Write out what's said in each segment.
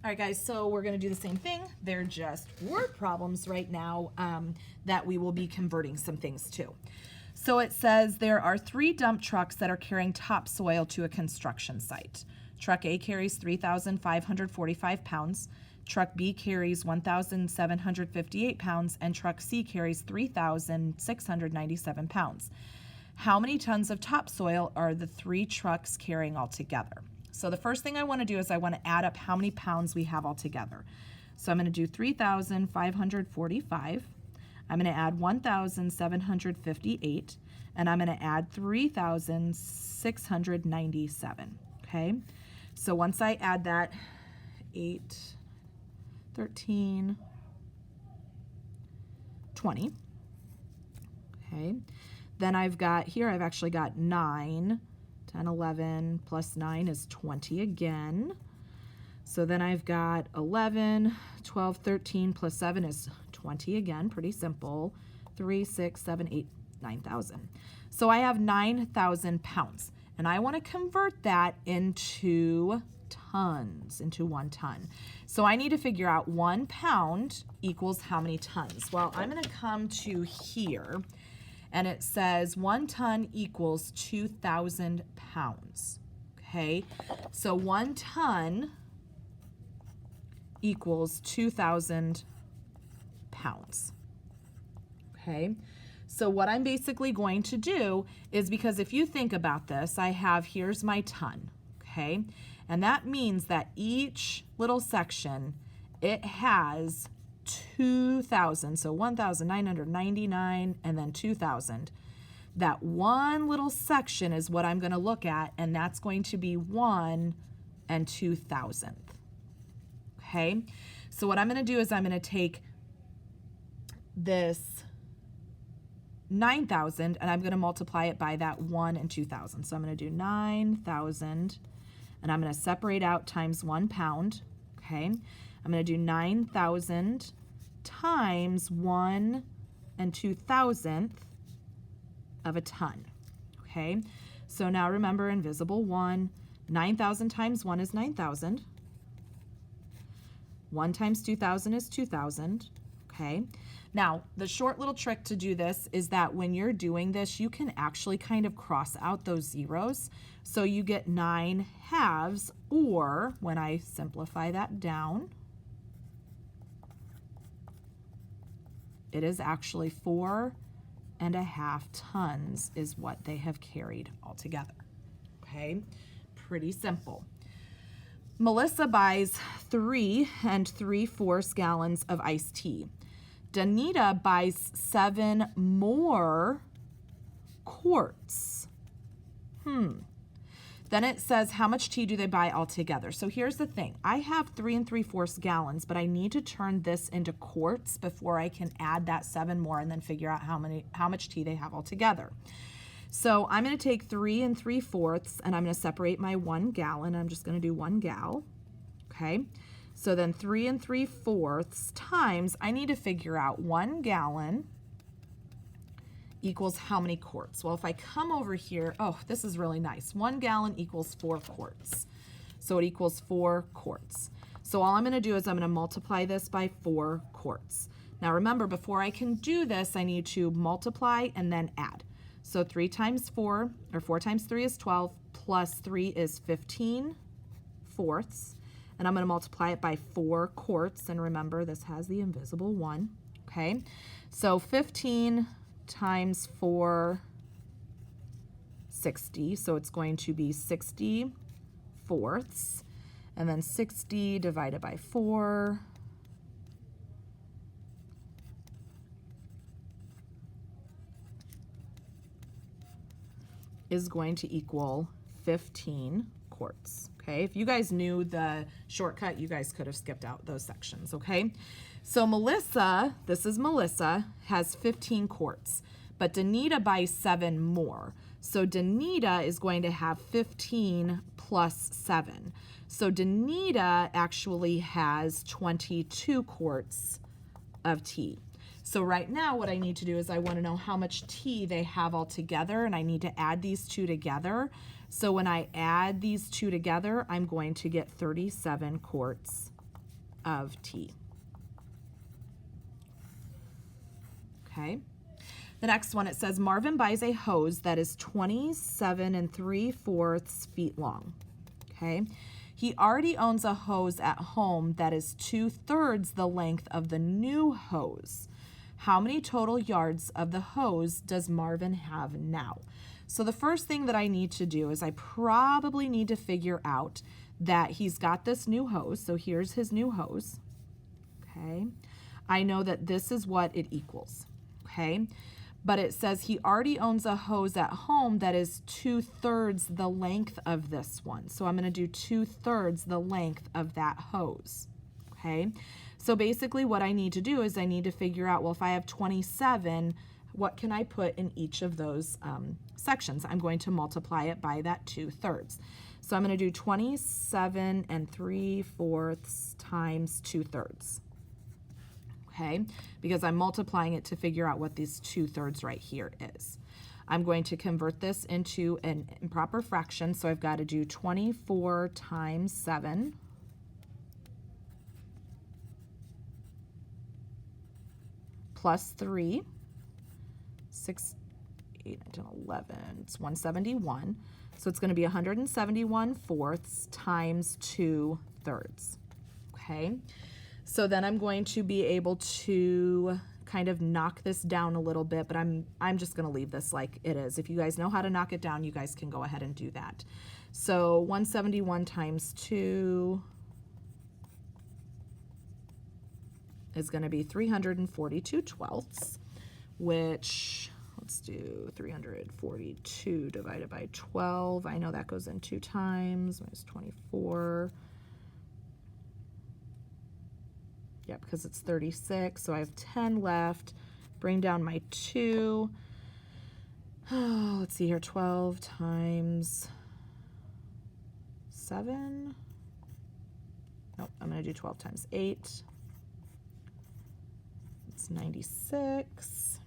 All right, guys, so we're going to do the same thing. They're just word problems right now that we will be converting some things to. So it says there are 3 dump trucks that are carrying topsoil to a construction site. Truck A carries 3,545 pounds. Truck B carries 1,758 pounds, and Truck C carries 3,697 pounds. How many tons of topsoil are the 3 trucks carrying altogether? So the first thing I want to do is I want to add up how many pounds we have altogether. So I'm going to do 3,545. I'm going to add 1,758, and I'm going to add 3,697. Okay, so once I add that, 8, 13, 20. Okay, then I've actually got 9, 10, 11, plus 9 is 20 again. So then I've got 11, 12, 13, plus 7 is 20 again, pretty simple. 3, 6, 7, 8, 9,000. So I have 9,000 pounds, and I want to convert that into tons, into 1 ton. So I need to figure out 1 pound equals how many tons. Well, I'm going to come to here, and it says 1 ton equals 2,000 pounds. Okay, so 1 ton equals 2,000 pounds. Okay, so what I'm basically going to do is, because if you think about this, here's my ton, okay, and that means that each little section, it has 2,000, so 1,999 and then 2,000. That one little section is what I'm going to look at, and that's going to be 1 and 2,000. Okay, so what I'm going to do is I'm going to take this 9,000 and I'm going to multiply it by that 1 and 2,000. So I'm going to do 9,000 and I'm going to separate out times 1 pound. Okay, I'm going to do 9,000 times 1 and 2,000th of a ton. Okay, so now remember invisible 1. 9,000 times 1 is 9,000. 1 times 2,000 is 2,000. Okay, now the short little trick to do this is that when you're doing this, you can actually kind of cross out those zeros. So you get 9 halves, or when I simplify that down, it is actually 4.5 tons is what they have carried altogether. Okay, pretty simple. Melissa buys 3 3/4 gallons of iced tea. Danita buys 7 more quarts. Then it says, how much tea do they buy altogether? So here's the thing. I have 3 3/4 gallons, but I need to turn this into quarts before I can add that 7 more and then figure out how much tea they have altogether. So I'm going to take 3 3/4 and I'm going to separate my 1 gallon. I'm just going to do 1 gal. Okay. So then 3 3/4 times, I need to figure out 1 gallon equals how many quarts. Well, if I come over here, oh, this is really nice. 1 gallon equals 4 quarts. So it equals 4 quarts. So all I'm going to do is I'm going to multiply this by 4 quarts. Now remember, before I can do this, I need to multiply and then add. So 3 times 4, or 4 times 3 is 12, plus 3 is 15 fourths. And I'm going to multiply it by 4 quarts. And remember, this has the invisible 1. Okay, so 15 times 4, 60. So it's going to be 60 fourths. And then 60 divided by 4. Is going to equal 15 quarts. Okay, if you guys knew the shortcut, you guys could have skipped out those sections. Okay, so Melissa, this is Melissa, has 15 quarts, but Danita buys 7 more. So Danita is going to have 15 plus 7. So Danita actually has 22 quarts of tea. So right now what I need to do is I want to know how much tea they have all together, and I need to add these two together. So when I add these two together, I'm going to get 37 quarts of t. Okay. The next one, it says Marvin buys a hose that is 27 3/4 feet long. Okay. He already owns a hose at home that is 2/3 the length of the new hose. How many total yards of the hose does Marvin have now? So the first thing that I need to do is I probably need to figure out that he's got this new hose. So here's his new hose. Okay. I know that this is what it equals. Okay. But it says he already owns a hose at home that is 2/3 the length of this one. So I'm going to do 2/3 the length of that hose. Okay. So basically what I need to do is I need to figure out, well, if I have 27, what can I put in each of those sections? I'm going to multiply it by that 2/3. So I'm going to do 27 3/4 times 2/3. Okay, because I'm multiplying it to figure out what these 2/3 right here is. I'm going to convert this into an improper fraction, so I've got to do 24 times 7 plus 3, 6, 8, 9, 10, 11, it's 171. So it's going to be 171/4 times 2/3. Okay. So then I'm going to be able to kind of knock this down a little bit, but I'm just going to leave this like it is. If you guys know how to knock it down, you guys can go ahead and do that. So 171 times 2 is going to be 342/12, which, let's do 342 divided by 12. I know that goes in 2 times, minus 24. Yeah, because it's 36, so I have 10 left. Bring down my 2. Oh, let's see here, 12 times 7. Nope, I'm going to do 12 times 8. It's 96.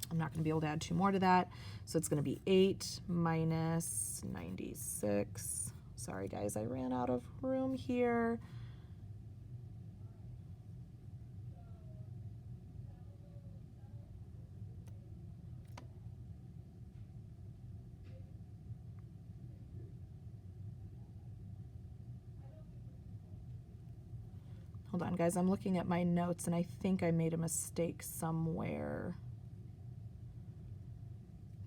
I'm not going to be able to add 2 more to that, so it's going to be 8 minus 96. Sorry, guys, I ran out of room here. Hold on, guys, I'm looking at my notes and I think I made a mistake somewhere.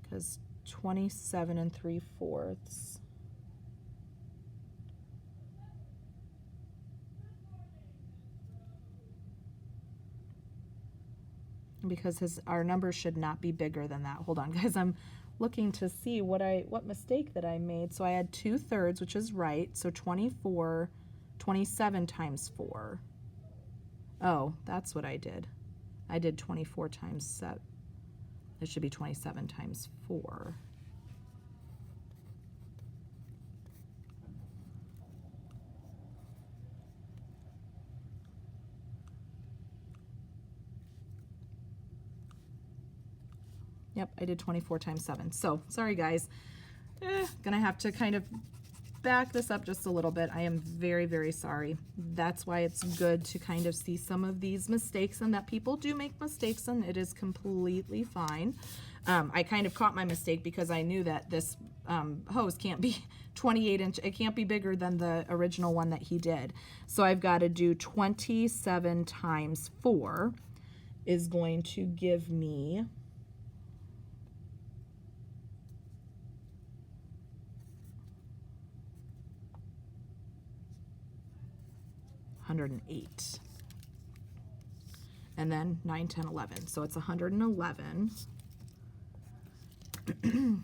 Because 27 3/4. Because our number should not be bigger than that. Hold on, guys, I'm looking to see what mistake that I made. So I had 2/3, which is right. So 27 times 4. Oh, that's what I did. I did 24 times 7. It should be 27 times 4. Yep, I did 24 times 7. So, sorry guys. Gonna have to kind of back this up just a little bit. I am very, very sorry. That's why it's good to kind of see some of these mistakes, and that people do make mistakes, and it is completely fine. I kind of caught my mistake because I knew that this hose can't be 28 inch. It can't be bigger than the original one that he did. So I've got to do 27 times 4 is going to give me 108. And then 9, 10, 11. So it's 111.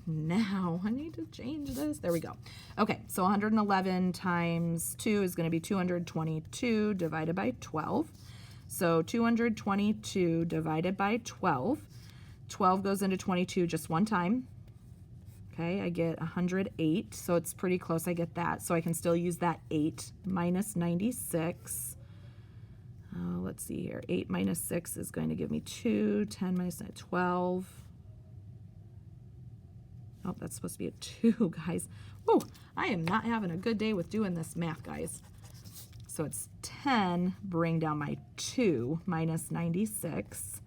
Now I need to change this. There we go. Okay, so 111 times 2 is going to be 222 divided by 12. So 222 divided by 12. 12 goes into 22 just one time. Okay, I get 108, so it's pretty close. I get that, so I can still use that 8 minus 96. Let's see here. 8 minus 6 is going to give me 2. 10 minus 9, 12. Oh, that's supposed to be a 2, guys. Whoa, I am not having a good day with doing this math, guys. So it's 10, bring down my 2, minus 96.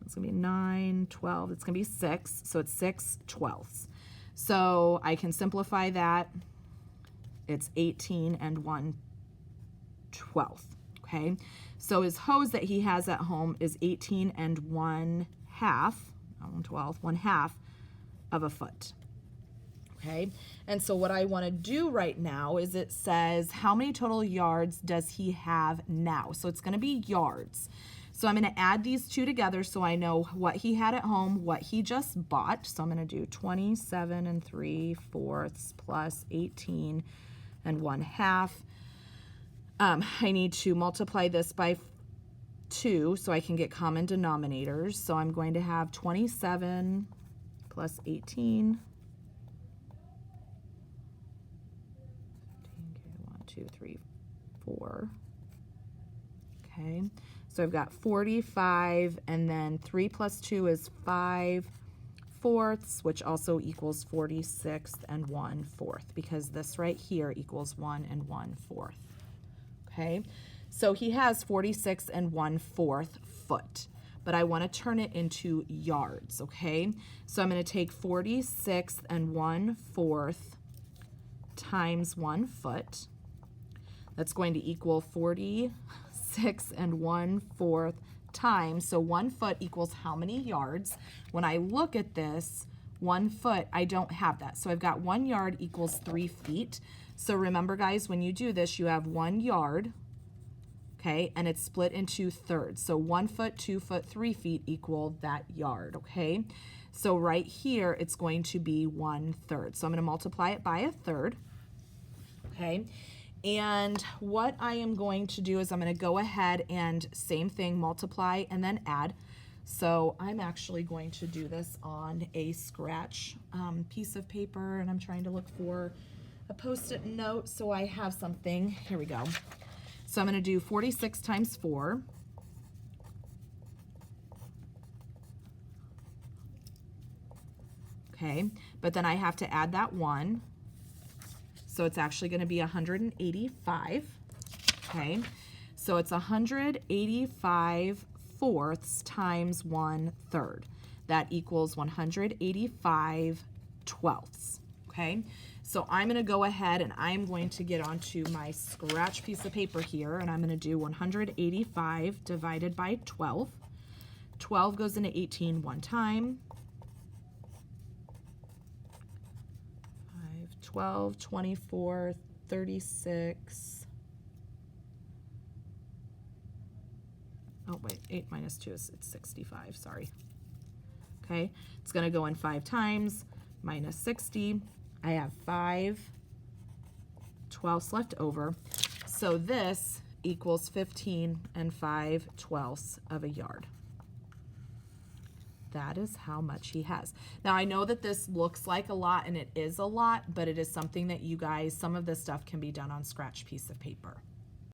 It's going to be 9, 12. It's going to be 6. So it's 6/12. So I can simplify that. It's 18 and 1/12. Okay. So his hose that he has at home is 18 and 1/2, not 1/12, 1/2 of a foot. Okay, and so what I want to do right now is it says how many total yards does he have now? So it's going to be yards. So I'm going to add these two together so I know what he had at home, what he just bought. So I'm going to do 27 3/4 plus 18 and 1/2. I need to multiply this by 2 so I can get common denominators. So I'm going to have 27 plus 18. 1, 2, 3, 4. Okay, so I've got 45, and then 3 plus 2 is 5/4, which also equals 46 and 1/4, because this right here equals 1 and 1/4. Okay, so he has 46 and 1/4 foot, but I want to turn it into yards. Okay, so I'm going to take 46 and 1/4 times 1 foot. That's going to equal 46 and 1/4 times. So 1 foot equals how many yards? When I look at this, 1 foot, I don't have that. So I've got 1 yard equals 3 feet. So remember, guys, when you do this, you have 1 yard, okay, and it's split into thirds. So 1 foot, 2 foot, 3 feet equal that yard, okay? So right here, it's going to be 1/3. So I'm going to multiply it by 1/3, okay? And what I am going to do is I'm going to go ahead and same thing, multiply and then add. So I'm actually going to do this on a scratch piece of paper, and I'm trying to look for a Post-it note so I have something. Here we go. So I'm going to do 46 times 4. Okay, but then I have to add that 1. So it's actually going to be 185. Okay, so it's 185/4 times 1/3. That equals 185/12. Okay, so I'm going to go ahead and I'm going to get onto my scratch piece of paper here, and I'm going to do 185 divided by 12. 12 goes into 18 one time. 12, 24, 36. Oh, wait, 8 minus 2 is it's 65, sorry. Okay, it's going to go in 5 times, minus 60. I have 5 12ths left over. So this equals 15 and 5/12 of a yard. That is how much he has. Now, I know that this looks like a lot, and it is a lot, but it is something that you guys, some of this stuff can be done on scratch piece of paper.